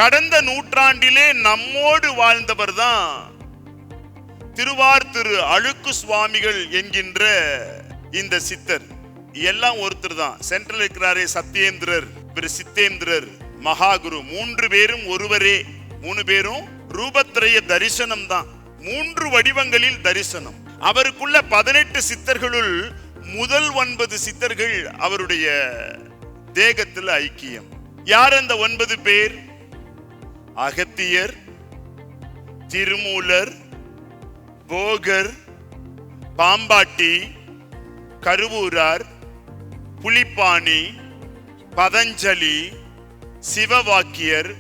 கடந்த நூற்றாண்டிலே நம்மோடு வாழ்ந்தவர் தான் திருவார் திரு அழுக்கு சுவாமிகள் என்கின்ற இந்த சித்தர். எல்லாம் ஒருத்தர் தான். சென்ட்ரல் இருக்கிறாரே சத்யேந்திரர், சித்தேந்திரர், மகாகுரு, 3 பேரும் ஒருவரே. 3 பேரும் ரூபத்திரைய தரிசனம் தான். 3 வடிவங்களில் தரிசனம். அவருக்குள்ள 18 சித்தர்களுள் முதல் 9 சித்தர்கள் அவருடைய தேகத்தில் ஐக்கியம். யார் அந்த 9 பேர்? அகத்தியர், திருமூலர், போகர், பாம்பாட்டி, கருவூரார், புலிப்பாணி, பதஞ்சலி, சிவவாக்கியர்,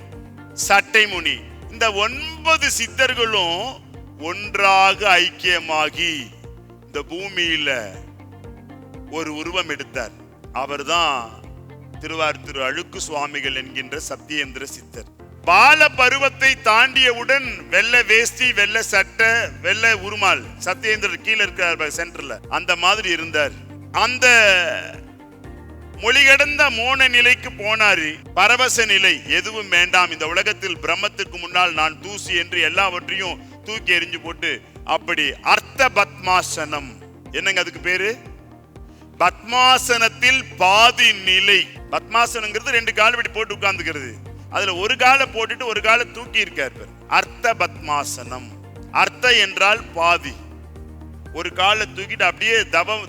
சட்டைமுனி. இந்த 9 சித்தர்களும் ஒன்றாக ஐக்கியமாகி இந்த பூமியில ஒரு உருவம் எடுத்தார். அவர்தான் திருவார் திரு அழுக்கு சுவாமிகள் என்கின்ற சத்யேந்திர சித்தர். பால பருவத்தை தாண்டியவுடன் வெள்ளை வேஷ்டி, வெள்ளை சட்டை, வெள்ளை உருமால். சத்யேந்திரர் கீழே இருக்கிறார் சென்டர்ல, அந்த மாதிரி இருந்தார். அந்த மொழிகடந்த மோன நிலைக்கு போனாரு. பரவச நிலை, எதுவும் வேண்டாம், இந்த உலகத்தில் பிரம்மத்துக்கு முன்னால் நான் தூசி என்று எல்லாவற்றையும் தூக்கி எறிஞ்சு போட்டு, அப்படி அர்த்த பத்மாசனம். என்னங்க அதுக்கு பேரு? பத்மாசனத்தில் பாதி நிலை. பத்மாசனங்கிறது 2 கால் இப்படி போட்டு உட்கார்ந்துக்கிறது. அதுல ஒரு காலை போட்டுட்டு ஒரு காலை தூக்கி இருக்கார். அர்த்த பத்மாசனம். அர்த்த என்றால் பாதி. ஒரு காலை தூக்கிட்டு அப்படியே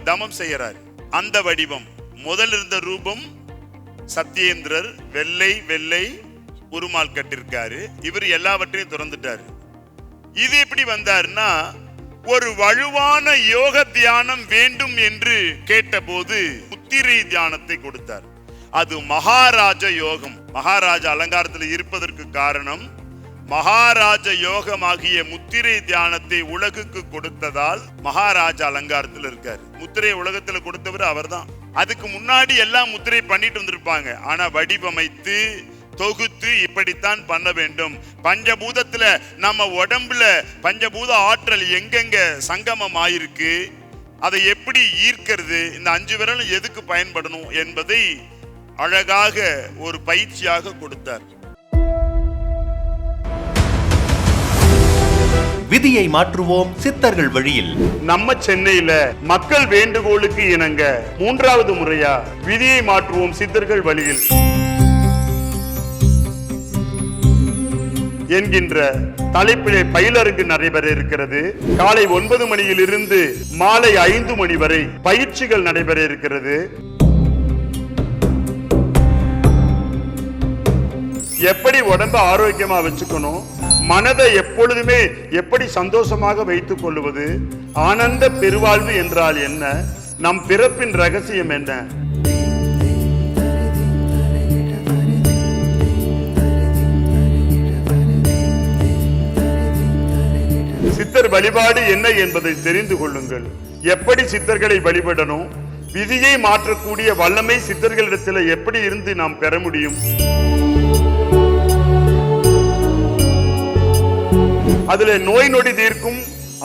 தமம் செய்யறார். அந்த வடிவம். முதல் இருந்த ரூபம் சத்யேந்திரர், வெள்ளை உருமால் கட்டிருக்காரு. இவர் எல்லாவற்றையும் திறந்துட்டாரு. இது எப்படி வந்தாருன்னா, ஒரு வலுவான யோக தியானம் வேண்டும் என்று கேட்டபோது முத்திரை தியானத்தை கொடுத்தார். அது மகாராஜ யோகம். மகாராஜா அலங்காரத்தில் இருப்பதற்கு காரணம், மகாராஜ யோகமாகிய முத்திரை தியானத்தை உலகுக்கு கொடுத்ததால் மகாராஜா அலங்காரத்தில் இருக்காரு. முத்திரை உலகத்தில் கொடுத்தவர் அவர்தான். அதுக்கு முன்னாடி எல்லாம் முத்திரை பண்ணிட்டு வந்திருப்பாங்க. ஆனா வடிவமைத்து தொகுத்து இப்படித்தான் பண்ண வேண்டும். பஞ்சபூதத்துல நம்ம உடம்புல பஞ்சபூத ஆற்றல் எங்கெங்க சங்கமம் ஆயிருக்கு, அதை எப்படி ஈர்க்கிறது, இந்த 5 விரலும் எதுக்கு பயன்படணும் என்பதை அழகாக ஒரு பயிற்சியாக கொடுத்தார். விதியை மாற்றுவோம் சித்தர்கள் வழியில். நம்ம சென்னையில மக்கள் வேண்டுகோளுக்கு இணங்க 3வது முறையா விதியை மாற்றுவோம் சித்தர்கள் வழியில் என்கின்ற தலைப்பிலே பயிலரங்கு நடைபெற இருக்கிறது. காலை 9 மணியிலிருந்து மாலை 5 மணி வரை பயிற்சிகள் நடைபெற இருக்கிறது. எப்படி உடம்ப ஆரோக்கியமா வச்சுக்கணும், மனதை எப்பொழுதுமே எப்படி சந்தோஷமாக வைத்துக் கொள்வது, ஆனந்த பெருவாழ்வு என்றால் என்ன, நம் பிறப்பின் ரகசியம் என்ன, சித்தர் வழிபாடு என்ன என்பதை தெரிந்து கொள்ளுங்கள். எப்படி சித்தர்களை வழிபடணும், விதியை மாற்றக்கூடிய வல்லமை சித்தர்களிடத்தில் எப்படி இருந்து நாம் பெற முடியும், அதுல நோய் நொடி தீர்க்கும்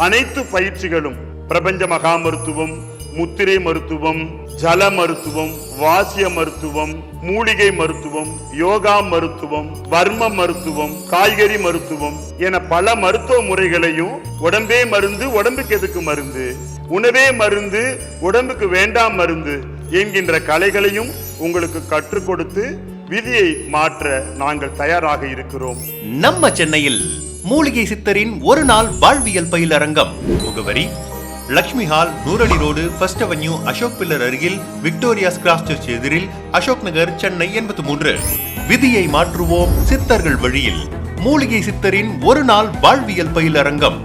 அனைத்து பயிற்சிகளும், பிரபஞ்ச மகா மருத்துவம், முத்திரை மருத்துவம், ஜல மருத்துவம், வாசிய மருத்துவம், மூலிகை மருத்துவம், யோகா மருத்துவம், வர்ம மருத்துவம், காய்கறி மருத்துவம் என பல மருத்துவ முறைகளையும், உடம்பே மருந்து உடம்புக்கு எதுக்கு மருந்து, உணவே மருந்து உடம்புக்கு வேண்டாம் மருந்து என்கின்ற கலைகளையும் உங்களுக்கு கற்றுக் கொடுத்து விதியை மாற்ற நாங்கள் தயாராக இருக்கிறோம். நம்ம சென்னையில் மூலிகை சித்தரின் ஒரு நாள் வாழ்வியல் பயிலரங்கம். முகவரி லக்ஷ்மி ஹால், நூறடி road, first avenue, Ashok pillar அருகில், விக்டோரியாஸ் கிராஸ் சர்ச் எதிரில், அசோக் நகர், சென்னை 83. விதியை மாற்றுவோம் சித்தர்கள் வழியில் மூலிகை சித்தரின் ஒரு நாள் வாழ்வியல் பயிலரங்கம்.